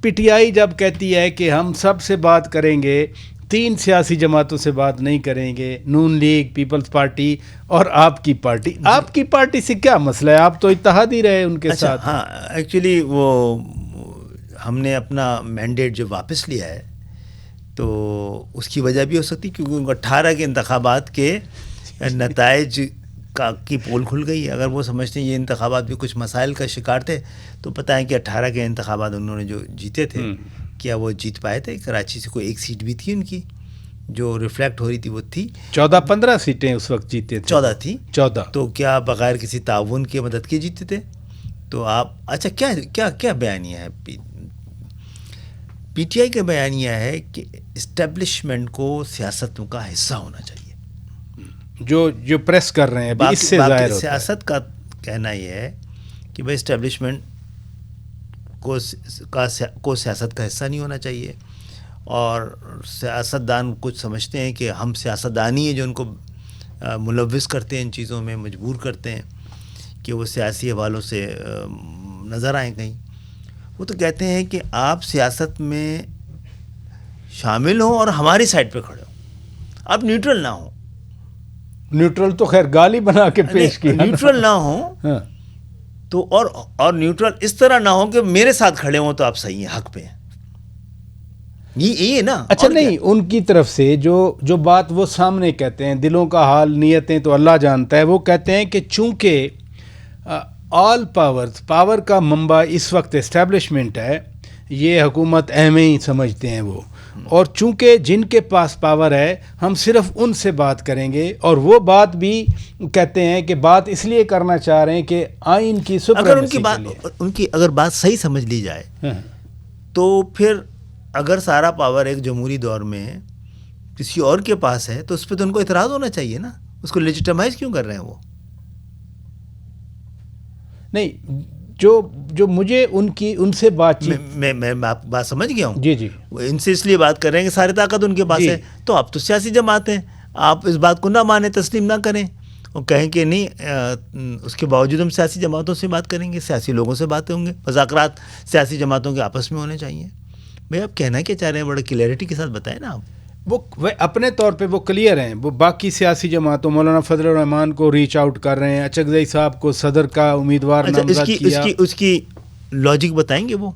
P T I جب کہتی ہے کہ ہم سب سے بات کریں گے، 3 سیاسی جماعتوں سے بات نہیں کریں گے، نون لیگ، پیپلز پارٹی اور آپ کی پارٹی، آپ کی پارٹی سے کیا مسئلہ ہے؟ آپ تو اتحادی رہے ان کے ساتھ. ہاں ایکچولی وہ ہم نے اپنا مینڈیٹ جو واپس لیا ہے تو اس کی وجہ بھی ہو سکتی کیونکہ 18 کے انتخابات کے نتائج کی پول کھل گئی ہے. اگر وہ سمجھتے ہیں یہ انتخابات بھی کچھ مسائل کا شکار تھے تو پتہ ہے کہ 18 کے انتخابات انہوں نے جو جیتے تھے کیا وہ جیت پائے تھے؟ کراچی سے کوئی ایک سیٹ بھی تھی ان کی جو ریفلیکٹ ہو رہی تھی، وہ تھی 14-15 سیٹیں اس وقت جیتے تھے. 14 تھی. 14 تو کیا بغیر کسی تعاون کے مدد کے جیتے تھے؟ تو آپ اچھا کیا بیانیہ ہے پی ٹی آئی کا؟ بیانیہ ہے کہ اسٹیبلشمنٹ کو سیاست کا حصہ ہونا چاہیے. جو پریس کر رہے ہیں اس سے ظاہر ہوتا ہے. سیاست کا کہنا یہ ہے کہ بھائی اسٹیبلشمنٹ کو سیاست کا حصہ نہیں ہونا چاہیے، اور سیاستدان کچھ سمجھتے ہیں کہ ہم سیاستدانی ہیں جو ان کو ملوث کرتے ہیں، ان چیزوں میں مجبور کرتے ہیں کہ وہ سیاسی حوالوں سے نظر آئیں کہیں. وہ تو کہتے ہیں کہ آپ سیاست میں شامل ہوں اور ہماری سائڈ پہ کھڑے ہوں، آپ نیوٹرل نہ ہوں. نیوٹرل تو خیر گالی بنا کے پیش کیا. نیوٹرل نہ ہوں تو اور نیوٹرل اس طرح نہ ہو کہ میرے ساتھ کھڑے ہوں تو آپ صحیح ہیں، حق پہ ہیں. یہ نا اچھا نہیں، ان کی طرف سے جو بات وہ سامنے کہتے ہیں، دلوں کا حال نیتیں تو اللہ جانتا ہے. وہ کہتے ہیں کہ چونکہ آل پاور کا منبع اس وقت اسٹیبلشمنٹ ہے، یہ حکومت اہم ہی سمجھتے ہیں وہ، اور چونکہ جن کے پاس پاور ہے ہم صرف ان سے بات کریں گے. اور وہ بات بھی کہتے ہیں کہ بات اس لیے کرنا چاہ رہے ہیں کہ آئین کی سپریمیسی کے لیے. ان کی اگر بات صحیح سمجھ لی جائے تو پھر اگر سارا پاور ایک جمہوری دور میں کسی اور کے پاس ہے تو اس پہ تو ان کو اعتراض ہونا چاہیے نا. اس کو لیجیٹمائز کیوں کر رہے ہیں وہ؟ نہیں، جو مجھے ان سے بات چیت میں بات سمجھ گیا ہوں. جی وہ ان سے اس لیے بات کر رہے ہیں کہ ساری طاقت ان کے پاس ہے. تو آپ تو سیاسی جماعت ہیں، آپ اس بات کو نہ مانیں، تسلیم نہ کریں اور کہیں کہ نہیں، اس کے باوجود ہم سیاسی جماعتوں سے بات کریں گے، سیاسی لوگوں سے باتیں ہوں گے. مذاکرات سیاسی جماعتوں کے آپس میں ہونے چاہیے. بھائی آپ کہنا کیا چاہ رہے ہیں؟ بڑے کلیئرٹی کے ساتھ بتائیں نا آپ. وہ اپنے طور پہ وہ کلیئر ہیں. وہ باقی سیاسی جماعتوں، مولانا فضل الرحمان کو ریچ آؤٹ کر رہے ہیں، اچکزئی صاحب کو صدر کا امیدوار نامزد کیا. اس کی لاجک بتائیں گے؟ وہ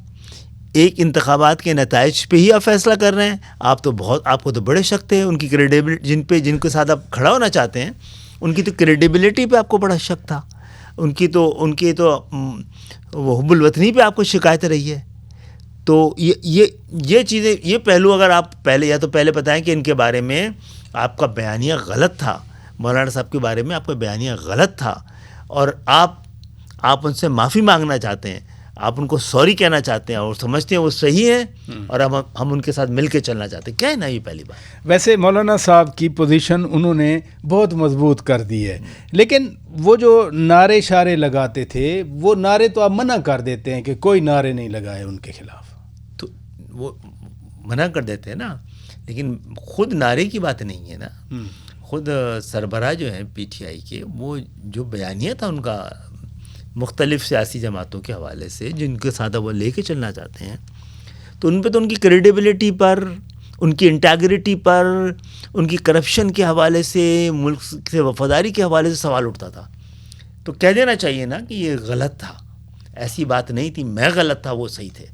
ایک انتخابات کے نتائج پہ ہی آپ فیصلہ کر رہے ہیں. آپ کو تو بڑے شک تھے ان کی کریڈیبلٹی، جن کے ساتھ آپ کھڑا ہونا چاہتے ہیں ان کی تو کریڈیبلٹی پہ آپ کو بڑا شک تھا. ان کی تو وہ حب الوطنی پہ آپ کو شکایت رہی ہے. تو یہ چیزیں، یہ پہلو اگر آپ پہلے بتائیں کہ ان کے بارے میں آپ کا بیانیہ غلط تھا، مولانا صاحب کے بارے میں آپ کا بیانیہ غلط تھا، اور آپ ان سے معافی مانگنا چاہتے ہیں، آپ ان کو سوری کہنا چاہتے ہیں اور سمجھتے ہیں وہ صحیح ہیں اور ہم ان کے ساتھ مل کے چلنا چاہتے ہیں. کیا ہے نا یہ پہلی بات. ویسے مولانا صاحب کی پوزیشن انہوں نے بہت مضبوط کر دی ہے، لیکن وہ جو نعرے شارے لگاتے تھے وہ نعرے تو آپ منع کر دیتے ہیں کہ کوئی نعرے نہیں لگائے ان کے خلاف. تو وہ منع کر دیتے ہیں نا، لیکن خود نعرے کی بات نہیں ہے نا. خود سربراہ جو ہیں پی ٹی آئی کے، وہ جو بیانیہ تھا ان کا مختلف سیاسی جماعتوں کے حوالے سے جن کے ساتھ وہ لے کے چلنا چاہتے ہیں، تو ان پہ تو ان کی کریڈیبلٹی پر، ان کی انٹیگریٹی پر، ان کی کرپشن کے حوالے سے، ملک سے وفاداری کے حوالے سے سوال اٹھتا تھا. تو کہہ دینا چاہیے نا کہ یہ غلط تھا، ایسی بات نہیں تھی، میں غلط تھا، وہ صحیح تھے،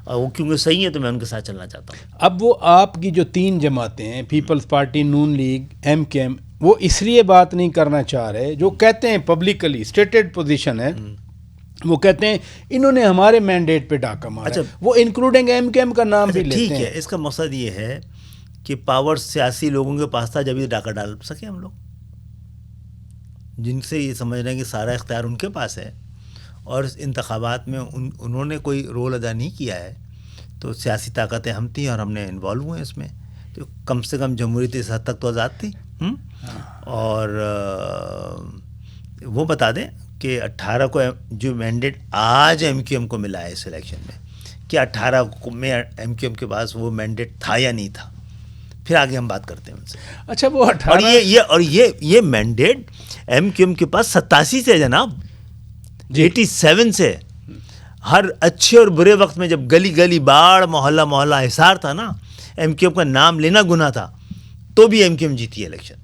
اور وہ کیونکہ صحیح ہے تو میں ان کے ساتھ چلنا چاہتا ہوں. اب وہ آپ کی جو 3 جماعتیں ہیں، پیپلز پارٹی، نون لیگ، ایم کے ایم، وہ اس لیے بات نہیں کرنا چاہ رہے، جو کہتے ہیں پبلکلی اسٹیٹڈ پوزیشن ہے، وہ کہتے ہیں انہوں نے ہمارے مینڈیٹ پہ ڈاکہ مارا. وہ انکلوڈنگ ایم کے ایم کا نام بھی لیتے ہیں. ٹھیک ہے، اس کا مقصد یہ ہے کہ پاور سیاسی لوگوں کے پاس تھا، جب یہ ڈاکہ ڈال سکے ہم لوگ، جن سے یہ سمجھ رہے ہیں کہ سارا اختیار ان کے پاس ہے اور اس انتخابات میں انہوں نے کوئی رول ادا نہیں کیا ہے. تو سیاسی طاقتیں ہم تھیں اور ہم نے انوالو ہوئے اس میں، تو کم سے کم جمہوریت اس حد تک تو آزاد تھی. اور وہ بتا دیں کہ 18 کو جو مینڈیٹ آج ایم کیو ایم کو ملا ہے اس الیکشن میں، کیا 18 میں ایم کیو ایم کے پاس وہ مینڈیٹ تھا یا نہیں تھا؟ پھر آگے ہم بات کرتے ہیں ان سے. اچھا وہ 18 اور یہ مینڈیٹ ایم کیو ایم کے پاس 87 سے جناب، 87 سے. ہر اچھے اور برے وقت میں جب گلی گلی باڑ محلہ محلہ حصار تھا نا، ایم کیو ایم کا نام لینا گناہ تھا، تو بھی ایم کیو ایم جیتی ہے الیکشن.